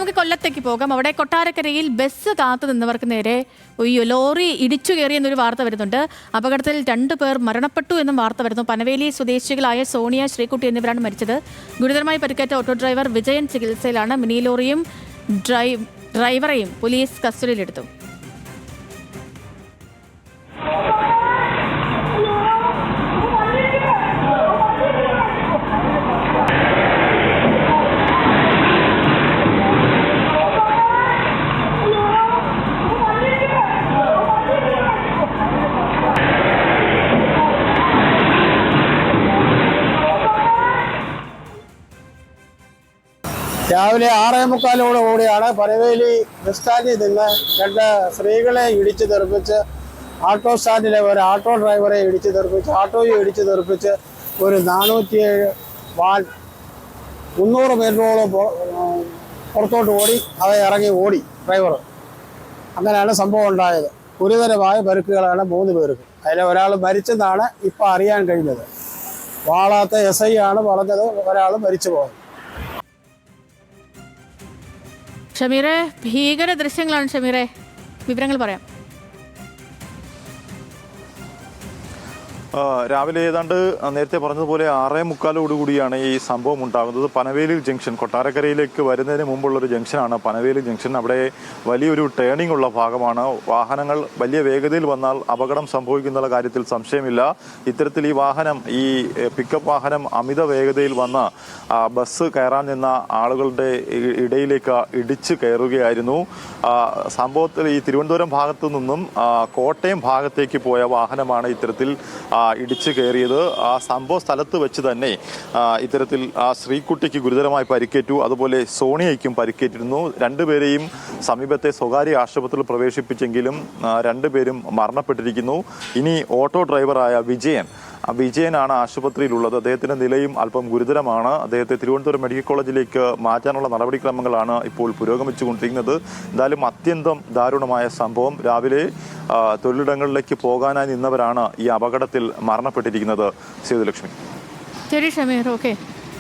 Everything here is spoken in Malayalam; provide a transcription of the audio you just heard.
നമുക്ക് കൊല്ലത്തേക്ക് പോകാം. അവിടെ കൊട്ടാരക്കരയിൽ ബസ് കാത്തു നിന്നവർക്ക് നേരെ ലോറി ഇടിച്ചു കയറിയെന്നൊരു വാർത്ത വരുന്നുണ്ട്. അപകടത്തിൽ 2 പേർ മരണപ്പെട്ടു എന്നും വാർത്ത വരുന്നു. പനവേലി സ്വദേശികളായ സോണിയ, ശ്രീകുട്ടി എന്നിവരാണ് മരിച്ചത്. ഗുരുതരമായി പരിക്കേറ്റ ഓട്ടോ ഡ്രൈവർ വിജയൻ ചികിത്സയിലാണ്. മിനി ലോറിയും ഡ്രൈവറെയും പോലീസ് കസ്റ്റഡിയിലെടുത്തു. രാവിലെ 6:45 കൂടിയാണ് പനവേലി ബസ് സ്റ്റാൻഡിൽ നിന്ന് 2 സ്ത്രീകളെ ഇടിച്ചു തെറിപ്പിച്ച് ഓട്ടോ സ്റ്റാൻഡിലെ ഒരു ഓട്ടോ ഡ്രൈവറെ ഇടിച്ചു തെറിപ്പിച്ച് ഓട്ടോയെ ഇടിച്ചു തെറിപ്പിച്ച് ഒരു 407 വാൻ 300 മീറ്ററോളം പുറത്തോട്ട് ഓടി അത് ഇറങ്ങി ഓടി ഡ്രൈവർ. അങ്ങനെയാണ് സംഭവം ഉണ്ടായത്. ഗുരുതരമായ പരിക്കുകളാണ് 3 പേർക്ക്. അതിൽ ഒരാൾ മരിച്ചെന്നാണ് ഇപ്പോൾ അറിയാൻ കഴിഞ്ഞത്. വാളാത്ത SI ആണ് പറഞ്ഞത് ഒരാൾ മരിച്ചു പോകുന്നത്. ഷമീറെ, ഭീകര ദൃശ്യങ്ങളാണ്. ഷമീറെ, വിവരങ്ങൾ പറയാം. രാവിലെ ഏതാണ്ട് നേരത്തെ പറഞ്ഞതുപോലെ 6:45 ഈ സംഭവം ഉണ്ടാകുന്നത്. പനവേലി ജംഗ്ഷൻ, കൊട്ടാരക്കരയിലേക്ക് വരുന്നതിന് മുമ്പുള്ളൊരു ജംഗ്ഷനാണ് പനവേലി ജംഗ്ഷൻ. അവിടെ വലിയൊരു ടേണിംഗ് ഉള്ള ഭാഗമാണ്. വാഹനങ്ങൾ വലിയ വേഗതയിൽ വന്നാൽ അപകടം സംഭവിക്കുന്ന കാര്യത്തിൽ സംശയമില്ല. ഇത്തരത്തിൽ ഈ വാഹനം, ഈ പിക്കപ്പ് വാഹനം അമിത വേഗതയിൽ വന്ന് ബസ് കയറാൻ നിന്ന ആളുകളുടെ ഇടയിലേക്ക് ഇടിച്ച് കയറുകയായിരുന്നു. സംഭവത്തിൽ ഈ തിരുവനന്തപുരം ഭാഗത്തു നിന്നും കോട്ടയം ഭാഗത്തേക്ക് പോയ വാഹനമാണ് ഇത്തരത്തിൽ ഇടിച്ചു കയറിയത്. ആ സംഭവ സ്ഥലത്ത് വെച്ച് തന്നെ ഇത്തരത്തിൽ ശ്രീകുട്ടിക്ക് ഗുരുതരമായി പരിക്കേറ്റു. അതുപോലെ സോണിയയ്ക്കും പരിക്കേറ്റിരുന്നു. 2 പേരെയും സമീപത്തെ സ്വകാര്യ ആശുപത്രിയിൽ പ്രവേശിപ്പിച്ചെങ്കിലും 2 പേരും മരണപ്പെട്ടിരിക്കുന്നു. ഇനി ഓട്ടോ ഡ്രൈവറായ വിജയനാണ് ആശുപത്രിയിലുള്ളത്. അദ്ദേഹത്തിന്റെ നിലയും അല്പം ഗുരുതരമാണ്. അദ്ദേഹത്തെ തിരുവനന്തപുരം മെഡിക്കൽ കോളേജിലേക്ക് മാറ്റാനുള്ള നടപടിക്രമങ്ങളാണ് ഇപ്പോൾ പുരോഗമിച്ചുകൊണ്ടിരിക്കുന്നത്. എന്തായാലും അത്യന്തം ദാരുണമായ സംഭവം. രാവിലെ തൊഴിലിടങ്ങളിലേക്ക് പോകാനായി നിന്നവരാണ് ഈ അപകടത്തിൽ മരണപ്പെട്ടിരിക്കുന്നത്. സേതുലക്ഷ്മി. ശരി ഷമീർ, ഓക്കെ.